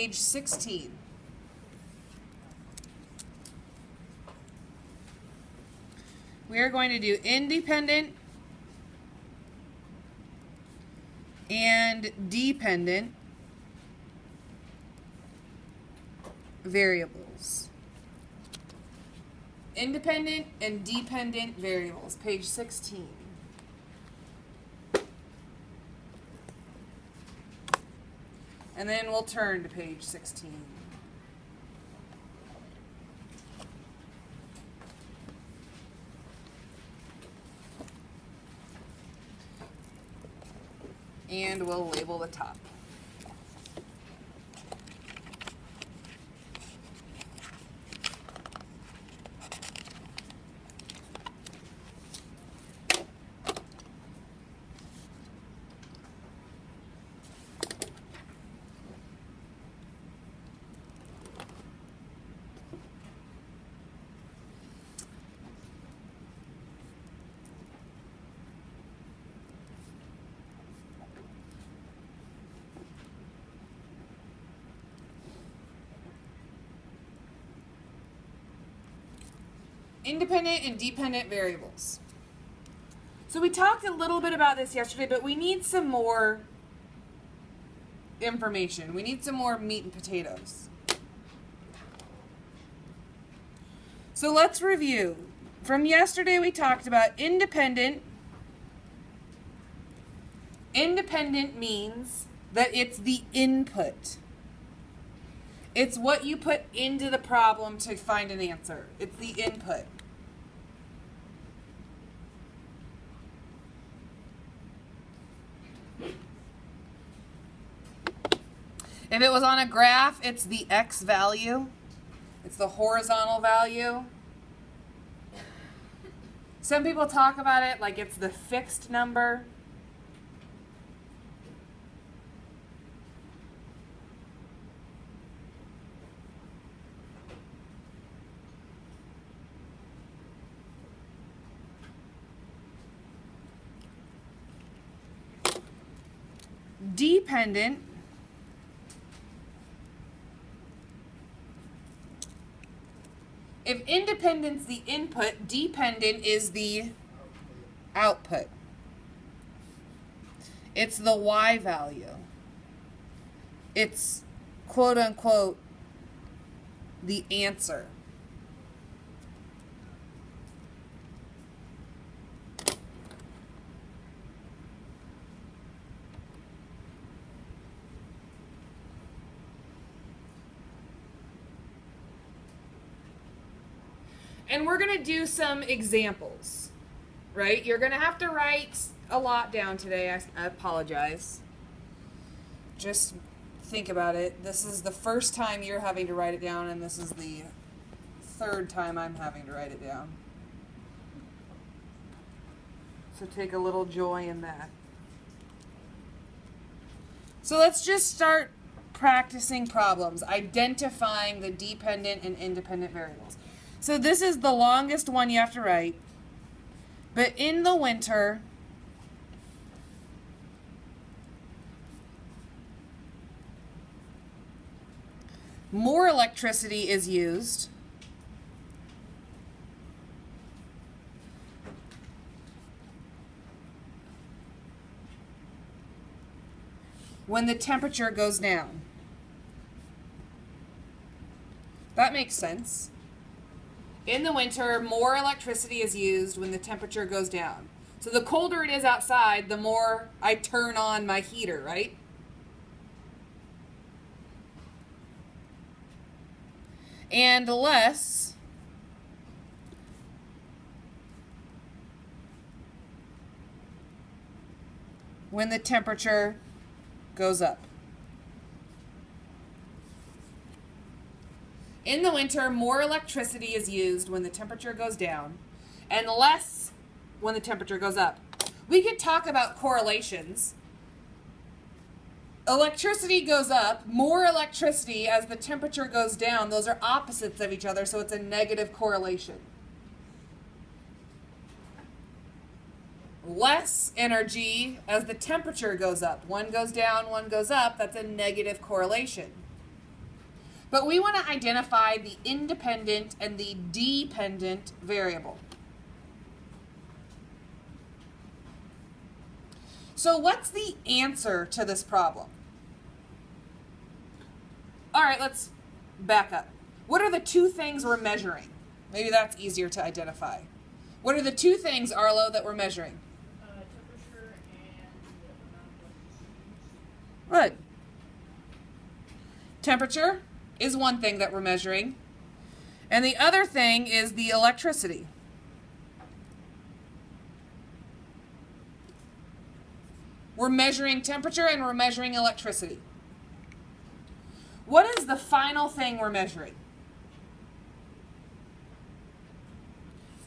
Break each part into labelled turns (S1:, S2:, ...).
S1: Page 16. We are going to do independent and dependent variables. Independent and dependent variables, page 16. And then we'll turn to page 16. And we'll label the top. Independent and dependent variables. So we talked a little bit about this yesterday, but we need some more information. We need some more meat and potatoes. So let's review. From yesterday we talked about independent. Independent means that it's the input. It's what you put into the problem to find an answer. It's the input. If it was on a graph, it's the x value. It's the horizontal value. Some people talk about it like it's the fixed number. Dependent if independent's the input, dependent is the output. It's the y value. It's quote unquote the answer. And we're going to do some examples, right? You're going to have to write a lot down today. I apologize. Just think about it. This is the first time you're having to write it down, and this is the third time I'm having to write it down. So take a little joy in that. So let's just start practicing problems, identifying the dependent and independent variables. So this is the longest one you have to write. But in the winter, more electricity is used when the temperature goes down. That makes sense. In the winter, more electricity is used when the temperature goes down. So the colder it is outside, the more I turn on my heater, right? And less when the temperature goes up. In the winter, more electricity is used when the temperature goes down, and less when the temperature goes up. We could talk about correlations. Electricity goes up, more electricity as the temperature goes down. Those are opposites of each other, so it's a negative correlation. Less energy as the temperature goes up. One goes down, one goes up. That's a negative correlation. But we want to identify the independent and the dependent variable. So what's the answer to this problem? All right, let's back up. What are the two things we're measuring? Maybe that's easier to identify. What are the two things, Arlo, that we're measuring?
S2: Temperature and the amount of
S1: Good. Temperature is one thing that we're measuring. And the other thing is the electricity. We're measuring temperature and we're measuring electricity. What is the final thing we're measuring?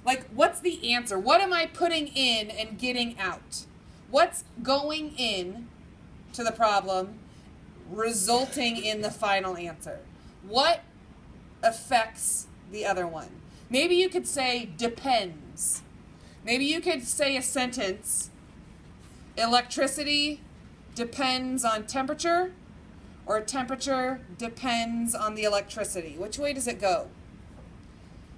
S1: Like, what's the answer? What am I putting in and getting out? What's going in to the problem, resulting in the final answer? What affects the other one? Maybe you could say depends. Maybe you could say a sentence, electricity depends on temperature, or temperature depends on the electricity. Which way does it go?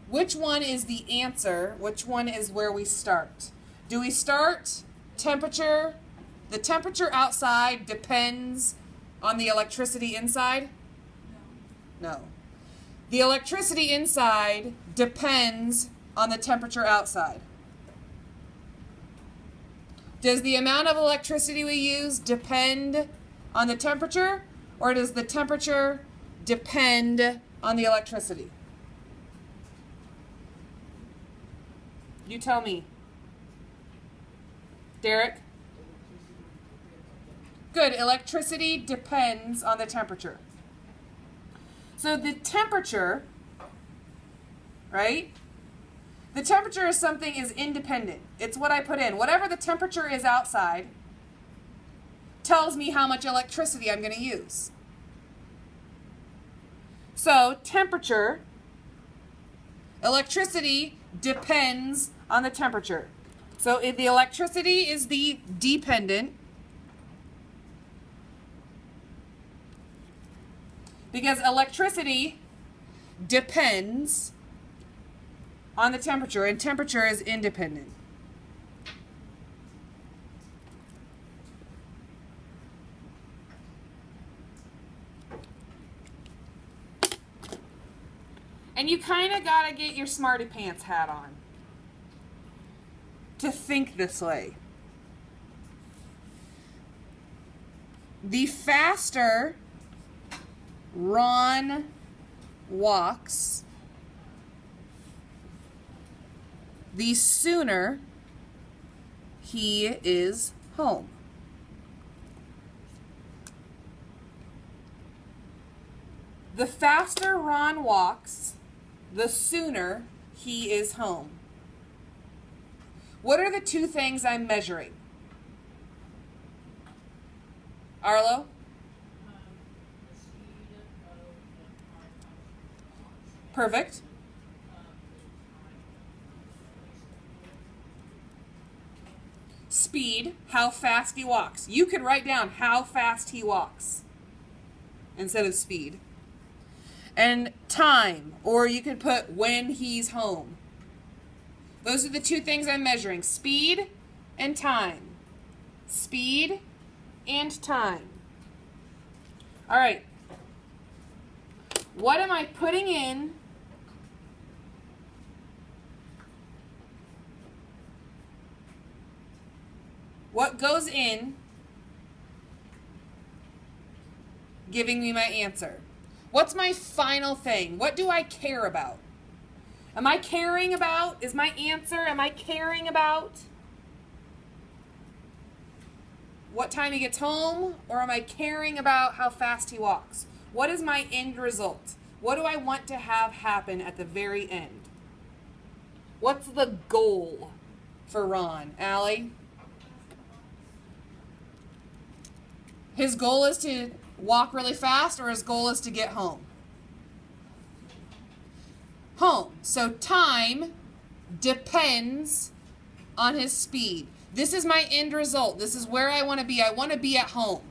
S1: Which one is the answer? Which one is where we start? Do we start temperature? The temperature outside depends on the electricity inside? No. The electricity inside depends on the temperature outside. Does the amount of electricity we use depend on the temperature, or does the temperature depend on the electricity? You tell me. Derek? Good. Electricity depends on the temperature. So the temperature, right? The temperature is something is independent. It's what I put in. Whatever the temperature is outside tells me how much electricity I'm going to use. So temperature, electricity depends on the temperature. So if the electricity is the dependent, because electricity depends on the temperature, and temperature is independent. And you kind of got to get your smarty pants hat on to think this way. The faster Ron walks, the sooner he is home. The faster Ron walks, the sooner he is home. What are the two things I'm measuring? Arlo?
S2: the speed of the car,
S1: Perfect. Speed, how fast he walks. You could write down how fast he walks instead of speed. And time, or you could put when he's home. Those are the two things I'm measuring, speed and time. Speed and time. All right. What am I putting in? What goes in giving me my answer? What's my final thing? What do I care about? Am I caring about? Is my answer, am I caring about what time he gets home? Or am I caring about how fast he walks? What is my end result? What do I want to have happen at the very end? What's the goal for Ron? Allie? His goal is to walk really fast, or his goal is to get home? Home. So time depends on his speed. This is my end result. This is where I want to be. I want to be at home,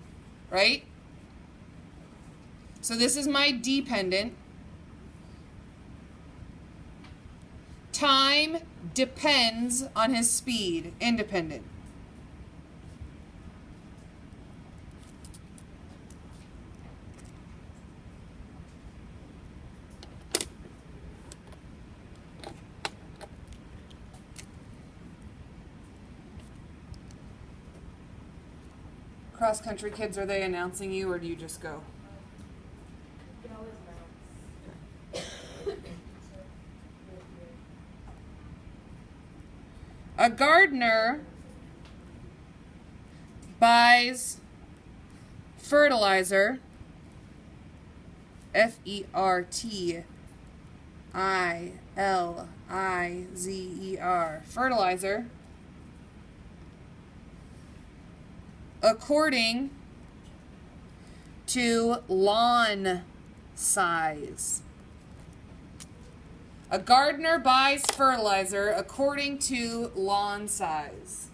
S1: right? So this is my dependent. Time depends on his speed, independent. Cross country kids, are they announcing you or do you just go?
S2: You can always
S1: A gardener buys fertilizer, Fertilizer, fertilizer, according to lawn size. A gardener buys fertilizer according to lawn size.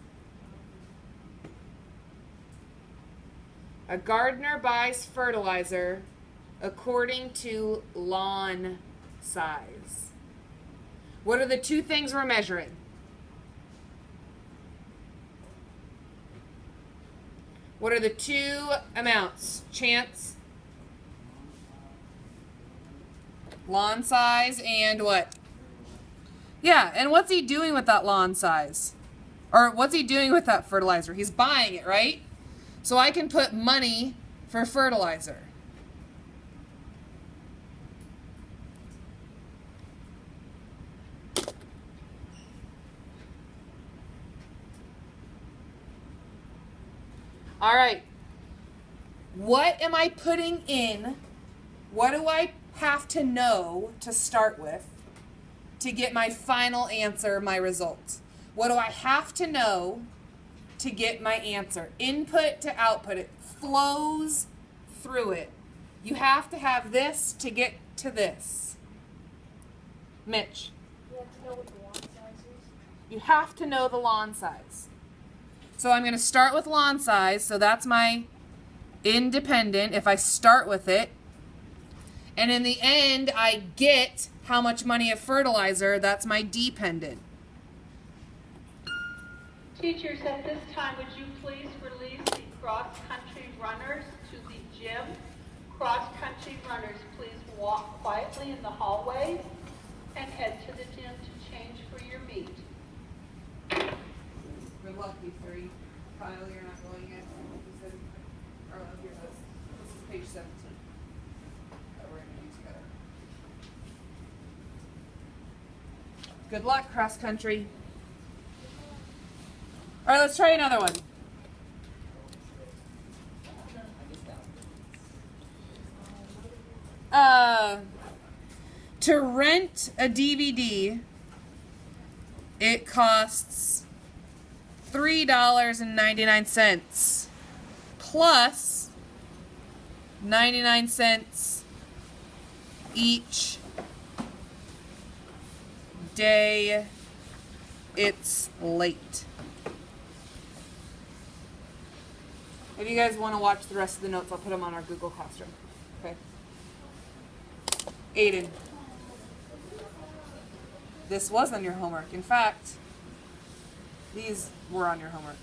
S1: A gardener buys fertilizer according to lawn size. What are the two things we're measuring? What are the two amounts? Chance? Lawn size and what? Yeah, and what's he doing with that lawn size? Or what's he doing with that fertilizer? He's buying it, right? So I can put money for fertilizer. All right. What am I putting in? What do I have to know to start with to get my final answer, my result? What do I have to know to get my answer? Input to output. It flows through it. You have to have this to get to this. Mitch.
S2: You have to know what the lawn size is.
S1: You have to know the lawn size. So I'm going to start with lawn size. So that's my independent if I start with it. And in the end, I get how much money of fertilizer. That's my dependent.
S3: Teachers, at this time, would you please release the cross-country runners to the gym? Cross-country runners, please walk quietly in the hallway and head to the gym to change for your meet.
S1: We're lucky, 3. Kyle, you're not going yet. You said, or here it is. This is page 17. That we're going to do together. Good luck, cross country. All right, let's try another one. To rent a DVD, it costs $3.99 plus 99 cents each day it's late. If you guys want to watch the rest of the notes, I'll put them on our Google Classroom. Okay. Aiden. This was on your homework. In fact, these were on your homework.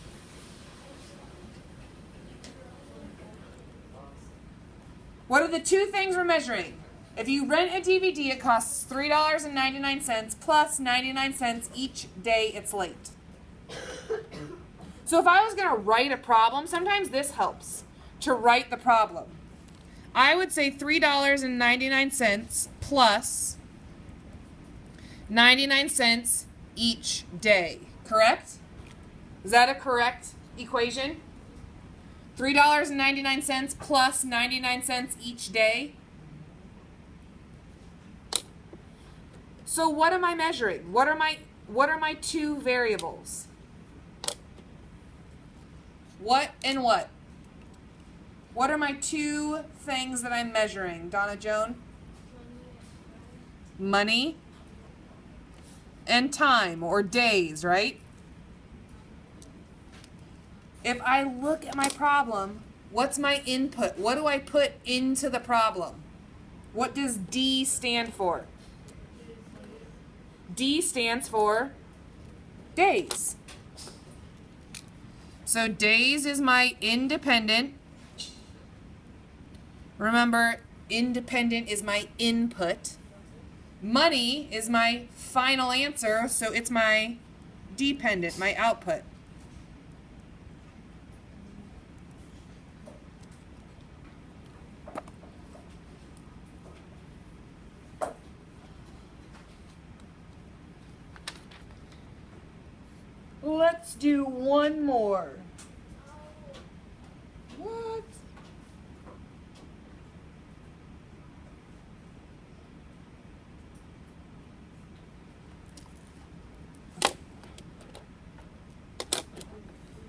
S1: What are the two things we're measuring? If you rent a DVD, it costs $3.99 plus 99 cents each day it's late. So if I was going to write a problem, sometimes this helps to write the problem. I would say $3.99 plus 99 cents each day. Correct? Is that a correct equation? $3.99 plus 99 cents each day. So what am I measuring? What are my two variables? What and what? What are my two things that I'm measuring? Donna Joan? Money and time, or days, right? If I look at my problem, What's my input? What do I put into the problem? What does D stand for? D stands for days. So days is my independent. Remember, independent is my input. Money is my final answer, so it's my dependent, my output. Let's do one more. What?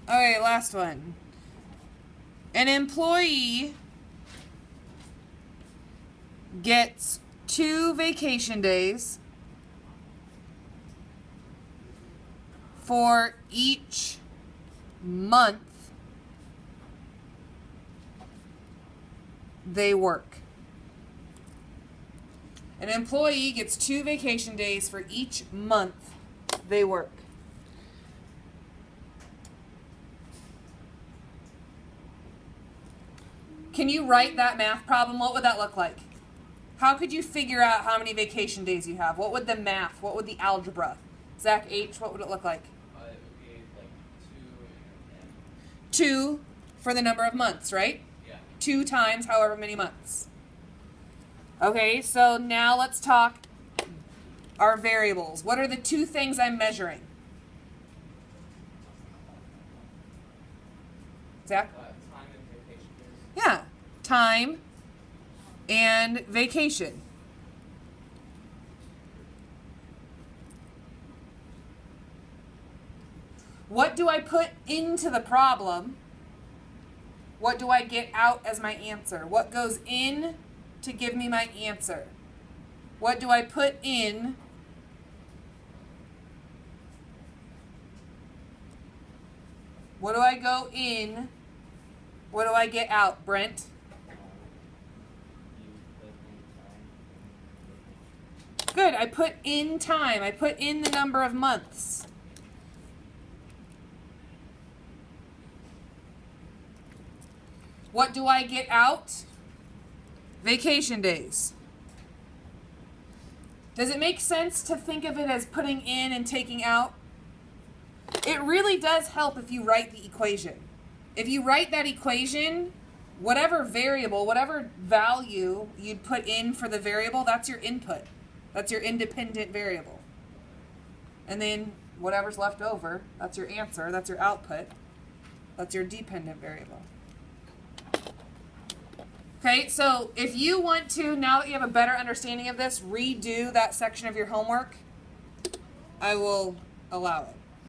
S1: Okay, last one. An employee gets 2 vacation days for each month they work. An employee gets 2 vacation days for each month they work. Can you write that math problem? What would that look like? How could you figure out how many vacation days you have? What would the math, what would the algebra? Zach H., what would it look like?
S4: It would be like
S1: 2 for the number of months, right?
S4: Yeah.
S1: 2 times however many months. Okay, so now let's talk our variables. What are the 2 things I'm measuring? Zach?
S4: Time and vacation days.
S1: Yeah, time and vacation. What do I put into the problem? What do I get out as my answer? What goes in to give me my answer? What do I put in? What do I go in? What do I get out, Brent? Good, I put in time. I put in the number of months. What do I get out? Vacation days. Does it make sense to think of it as putting in and taking out? It really does help if you write the equation. If you write that equation, whatever variable, whatever value you'd put in for the variable, that's your input. That's your independent variable. And then whatever's left over, that's your answer, that's your output. That's your dependent variable. Okay, so if you want to, now that you have a better understanding of this, redo that section of your homework, I will allow it.